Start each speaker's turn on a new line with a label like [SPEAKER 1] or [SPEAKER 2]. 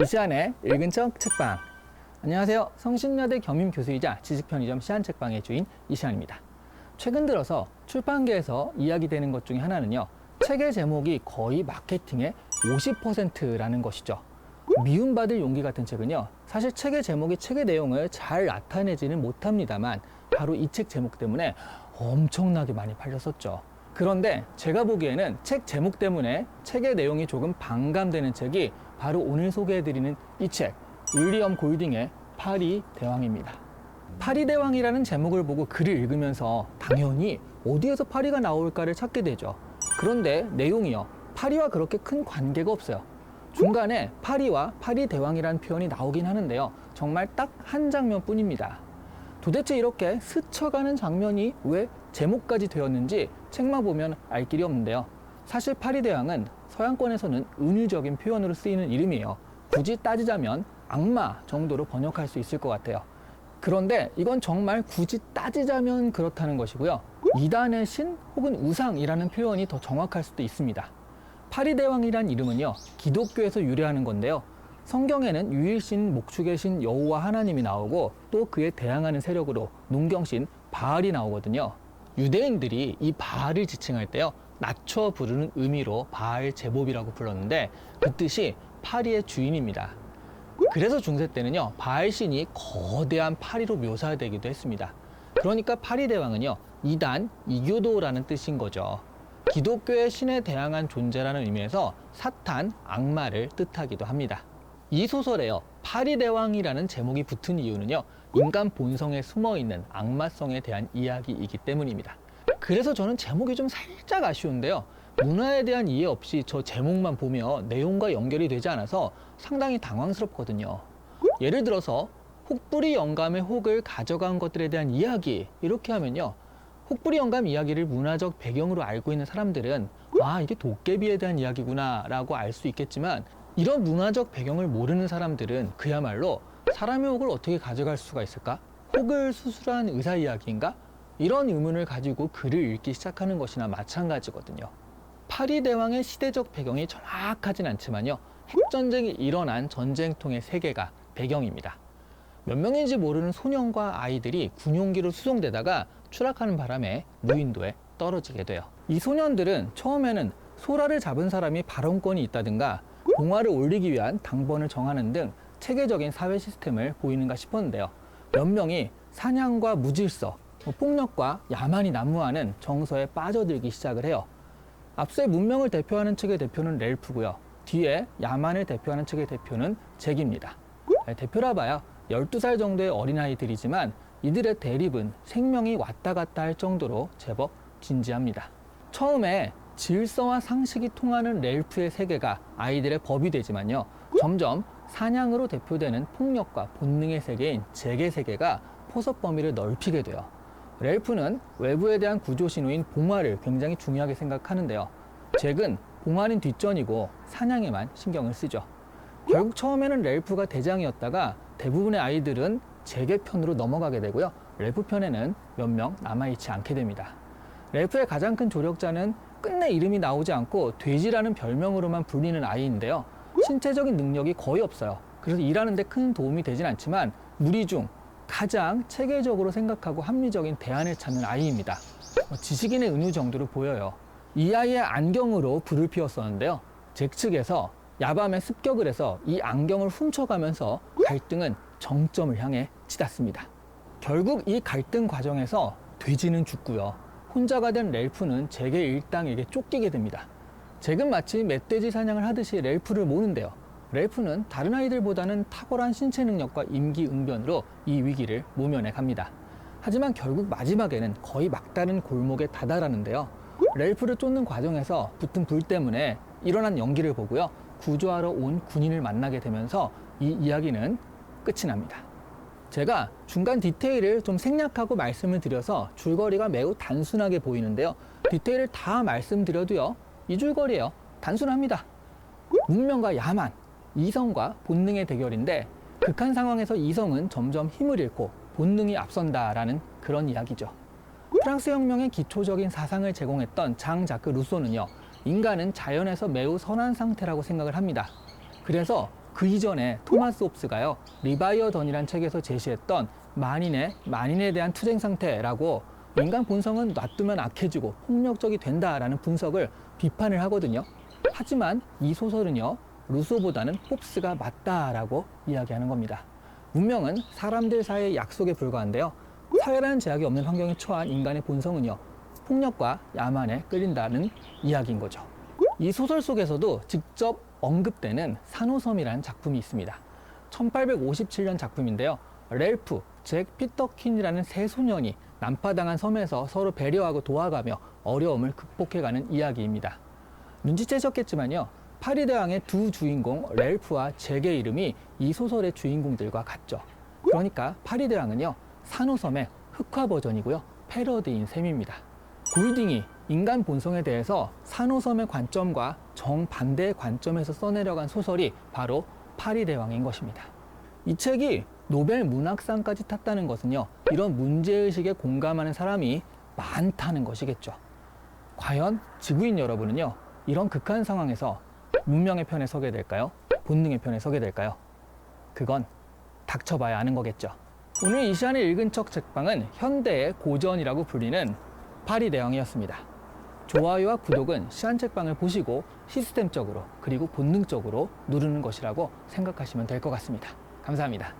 [SPEAKER 1] 이시안의 읽은 척 책방. 안녕하세요. 성신여대 겸임교수이자 지식편의점 시안책방의 주인 이시안입니다. 최근 들어서 출판계에서 이야기되는 것 중에 하나는요, 책의 제목이 거의 마케팅의 50%라는 것이죠. 미움받을 용기 같은 책은요, 사실 책의 제목이 책의 내용을 잘 나타내지는 못합니다만 바로 이 책 제목 때문에 엄청나게 많이 팔렸었죠. 그런데 제가 보기에는 책 제목 때문에 책의 내용이 조금 반감되는 책이 바로 오늘 소개해드리는 이 책, 윌리엄 골딩의 파리 대왕입니다. 파리 대왕이라는 제목을 보고 글을 읽으면서 당연히 어디에서 파리가 나올까를 찾게 되죠. 그런데 내용이요, 파리와 그렇게 큰 관계가 없어요. 중간에 파리와 파리 대왕이라는 표현이 나오긴 하는데요, 정말 딱 한 장면 뿐입니다. 도대체 이렇게 스쳐가는 장면이 왜 제목까지 되었는지 책만 보면 알 길이 없는데요. 사실 파리대왕은 서양권에서는 은유적인 표현으로 쓰이는 이름이에요. 굳이 따지자면 악마 정도로 번역할 수 있을 것 같아요. 그런데 이건 정말 굳이 따지자면 그렇다는 것이고요. 이단의 신 혹은 우상이라는 표현이 더 정확할 수도 있습니다. 파리대왕이란 이름은요, 기독교에서 유래하는 건데요. 성경에는 유일신, 목축의 신 여호와 하나님이 나오고 또 그에 대항하는 세력으로 농경신 바알이 나오거든요. 유대인들이 이 바알을 지칭할 때요, 낮춰 부르는 의미로 바알 제법이라고 불렀는데 그 뜻이 파리의 주인입니다. 그래서 중세 때는요, 바알 신이 거대한 파리로 묘사되기도 했습니다. 그러니까 파리대왕은요, 이단, 이교도라는 뜻인 거죠. 기독교의 신에 대항한 존재라는 의미에서 사탄, 악마를 뜻하기도 합니다. 이 소설에요, 파리대왕이라는 제목이 붙은 이유는요, 인간 본성에 숨어있는 악마성에 대한 이야기이기 때문입니다. 그래서 저는 제목이 좀 살짝 아쉬운데요, 문화에 대한 이해 없이 저 제목만 보면 내용과 연결이 되지 않아서 상당히 당황스럽거든요. 예를 들어서 혹부리 영감의 혹을 가져간 것들에 대한 이야기, 이렇게 하면요, 혹부리 영감 이야기를 문화적 배경으로 알고 있는 사람들은 아, 이게 도깨비에 대한 이야기구나 라고 알 수 있겠지만, 이런 문화적 배경을 모르는 사람들은 그야말로 사람의 혹을 어떻게 가져갈 수가 있을까? 혹을 수술한 의사 이야기인가? 이런 의문을 가지고 글을 읽기 시작하는 것이나 마찬가지거든요. 파리대왕의 시대적 배경이 정확하진 않지만요, 핵전쟁이 일어난 전쟁통의 세계가 배경입니다. 몇 명인지 모르는 소년과 아이들이 군용기로 수송되다가 추락하는 바람에 무인도에 떨어지게 돼요. 이 소년들은 처음에는 소라를 잡은 사람이 발언권이 있다든가 봉화를 올리기 위한 당번을 정하는 등 체계적인 사회 시스템을 보이는가 싶었는데요, 몇 명이 사냥과 무질서, 폭력과 야만이 난무하는 정서에 빠져들기 시작을 해요. 앞서의 문명을 대표하는 측의 대표는 렐프고요, 뒤에 야만을 대표하는 측의 대표는 잭입니다. 대표라 봐야 12살 정도의 어린아이들이지만 이들의 대립은 생명이 왔다 갔다 할 정도로 제법 진지합니다. 처음에 질서와 상식이 통하는 렐프의 세계가 아이들의 법이 되지만요, 점점 사냥으로 대표되는 폭력과 본능의 세계인 잭의 세계가 포섭 범위를 넓히게 돼요. 렐프는 외부에 대한 구조 신호인 봉화를 굉장히 중요하게 생각하는데요, 잭은 봉화는 뒷전이고 사냥에만 신경을 쓰죠. 결국 처음에는 렐프가 대장이었다가 대부분의 아이들은 잭의 편으로 넘어가게 되고요, 렐프 편에는 몇 명 남아있지 않게 됩니다. 렐프의 가장 큰 조력자는 끝내 이름이 나오지 않고 돼지라는 별명으로만 불리는 아이인데요, 신체적인 능력이 거의 없어요. 그래서 일하는 데 큰 도움이 되진 않지만 무리 중 가장 체계적으로 생각하고 합리적인 대안을 찾는 아이입니다. 지식인의 은유 정도로 보여요. 이 아이의 안경으로 불을 피웠었는데요, 잭 측에서 야밤에 습격을 해서 이 안경을 훔쳐가면서 갈등은 정점을 향해 치닫습니다. 결국 이 갈등 과정에서 돼지는 죽고요, 혼자가 된 렐프는 잭의 일당에게 쫓기게 됩니다. 잭은 마치 멧돼지 사냥을 하듯이 렐프를 모는데요, 렐프는 다른 아이들보다는 탁월한 신체 능력과 임기응변으로 이 위기를 모면해 갑니다. 하지만 결국 마지막에는 거의 막다른 골목에 다다르는데요, 렐프를 쫓는 과정에서 붙은 불 때문에 일어난 연기를 보고요, 구조하러 온 군인을 만나게 되면서 이 이야기는 끝이 납니다. 제가 중간 디테일을 좀 생략하고 말씀을 드려서 줄거리가 매우 단순하게 보이는데요, 디테일을 다 말씀드려도요, 이 줄거리예요. 단순합니다. 문명과 야만, 이성과 본능의 대결인데 극한 상황에서 이성은 점점 힘을 잃고 본능이 앞선다라는 그런 이야기죠. 프랑스 혁명의 기초적인 사상을 제공했던 장 자크 루소는요, 인간은 자연에서 매우 선한 상태라고 생각을 합니다. 그래서 그 이전에 토마스 홉스가요, 리바이어던이라는 책에서 제시했던 만인에 대한 투쟁 상태라고 인간 본성은 놔두면 악해지고 폭력적이 된다라는 분석을 비판을 하거든요. 하지만 이 소설은요, 루소보다는 홉스가 맞다라고 이야기하는 겁니다. 문명은 사람들 사이의 약속에 불과한데요, 사회라는 제약이 없는 환경에 처한 인간의 본성은요, 폭력과 야만에 끌린다는 이야기인 거죠. 이 소설 속에서도 직접 언급되는 산호섬이라는 작품이 있습니다. 1857년 작품인데요. 렐프, 잭 피터킨이라는 세 소년이 난파당한 섬에서 서로 배려하고 도와가며 어려움을 극복해가는 이야기입니다. 눈치채셨겠지만요, 파리대왕의 두 주인공 렐프와 잭의 이름이 이 소설의 주인공들과 같죠. 그러니까 파리대왕은요, 산호섬의 흑화 버전이고요, 패러디인 셈입니다. 골딩이 인간 본성에 대해서 산호섬의 관점과 정반대의 관점에서 써내려간 소설이 바로 파리대왕인 것입니다. 이 책이 노벨 문학상까지 탔다는 것은요, 이런 문제의식에 공감하는 사람이 많다는 것이겠죠. 과연 지구인 여러분은요, 이런 극한 상황에서 문명의 편에 서게 될까요? 본능의 편에 서게 될까요? 그건 닥쳐봐야 아는 거겠죠. 오늘 이 시간에 읽은 척 책방은 현대의 고전이라고 불리는 파리대왕이었습니다. 좋아요와 구독은 시안책방을 보시고 시스템적으로 그리고 본능적으로 누르는 것이라고 생각하시면 될 것 같습니다. 감사합니다.